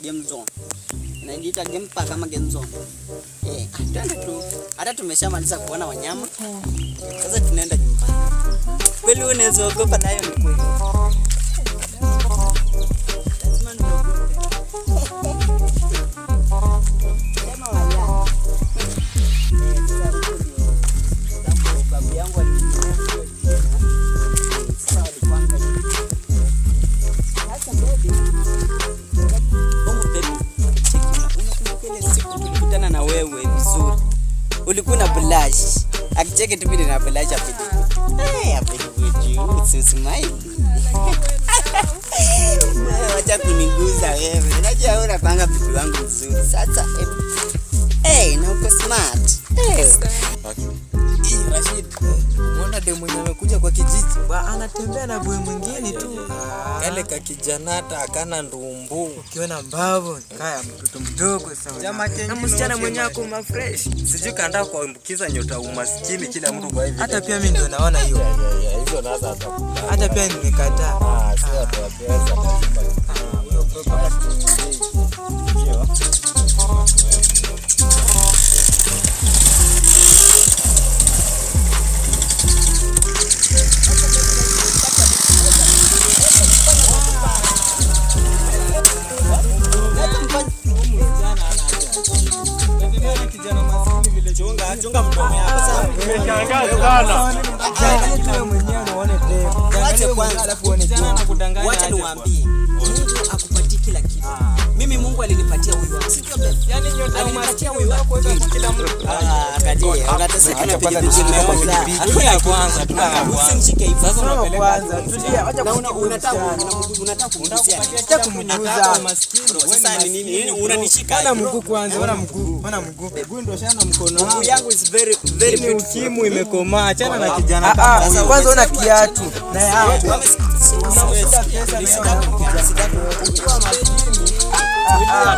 game zone. Inajiita game park kama game zone. Twende tu. Hata tumeshamaliza kuona wanyama. Sasa tunaenda nyumbani. Kweli unaweza ogopa nayo ni kweli. Ulikuwa na blush. Akicheke tu bila na blush apidi. Apidi buju. So smile. Wacha kuniguza wewe. Unajua unapanga vitu wangu vizuri. Sasa na uko smart. Rashid, mbona demu mwenye amekuja kwa kijiji? Anatembea na boy mwingine tu. Kale ka kijanata akana ndumbu. Ukiona mbavu, kaya mtoto mdogo sawa. Na msichana mwenye ako fresh. Sijui kaandaa kuambukiza nyota umaskini kila mtu kwa hivi. Hata pia mimi ndio naona hiyo. Hizo naza atakupa. Hata pia nimekataa. Sio watu wa pesa lazima. Hiyo property. Chunga mdomo yako sawa. Nimeshangaa sana. Wewe mwenyewe unaone demo. Wacha kwanza alafu uone demo. Wacha niwaambie. Mungu akupatie kila kitu. Mimi Mungu alinipatia huyu wangu. Sio bebe. Yaani nyota umaskini wako kila mtu. Angalia, unateseka na pikipiki mbele. Tulia kwanza, usimshike hivi. Sasa unapeleka kwanza. Tulia, acha unataka kumgusia. Acha kumjuza maskini. Sasa ni nini? Unanishika na mguu kwanza, ona mguu. Ona mguu. Mguu ndio shana mkono. Mguu yangu is very beautiful. Ukimu imekomaa. Achana na kijana kama. Kwanza una kiatu. Na yao.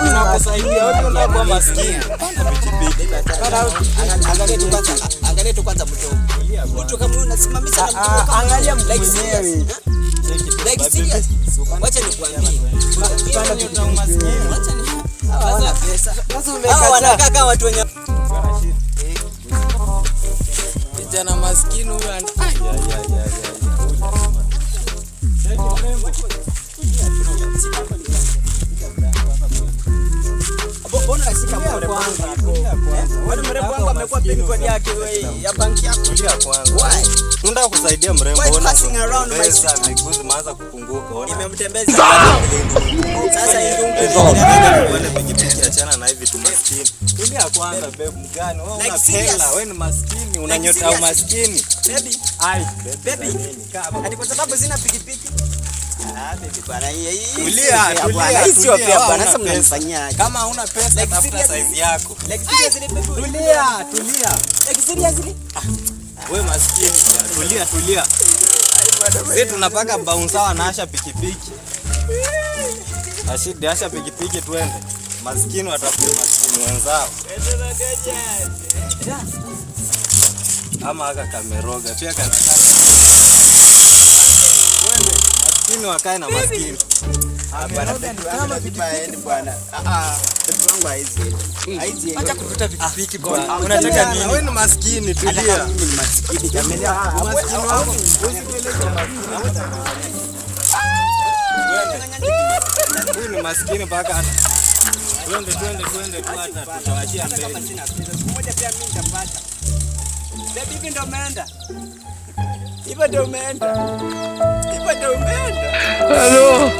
Unakusaidia wewe ndio kwa maskini. Angalia tu kwanza mtu kama unasimamisha na mtu kama angalia mwenyewe. Like serious. Wacha nikwambie. Panda nyota umaskini. Wacha ni hawana pesa. Sasa umekataa. Wanakaa kama watu wenye kijana maskini huyo Mbona unashika mkono kwanza? Wale mrembo wangu amekuwa pini kwa yake ya banki yako. Tulia kwanza. Why? Tunataka kusaidia mrembo ona. Pesa miguzi maanza kupunguka. Ona. Nimemtembeza. Sasa ndio wale pikipiki achana na hivi tu maskini. Tulia kwanza babe mgani? Wewe una pela, wewe ni maskini, unanyota umaskini. Baby. Baby. Hadi kwa sababu sina pikipiki. Baby bwana hii. Tulia. Sio pia bwana, sasa mnanifanyia aje? Kama huna pesa tafuta size yako. Tulia. Seriously? Wewe maskini. Tulia. Sisi tunapaka bouncer wanasha pikipiki. Ashidi asha pikipiki twende. Maskini watafuta maskini wenzao. Ama aka kameroga pia kanataka. Twende. Maskini wakae na maskini. Bwana kama vipaeni bwana. Mtu wangu haizi. Acha kuvuta pikipiki bwana. Unataka nini? Wewe ni maskini, tulia. Mimi ni maskini kamili. Maskini wako. Usipeleke maskini. Huyu ni maskini mpaka hata. Twende tu hata tutawachia mbele. Mmoja pia mimi nitapata. Baby hivi ndio umeenda. Hivyo ndio umeenda. Hello.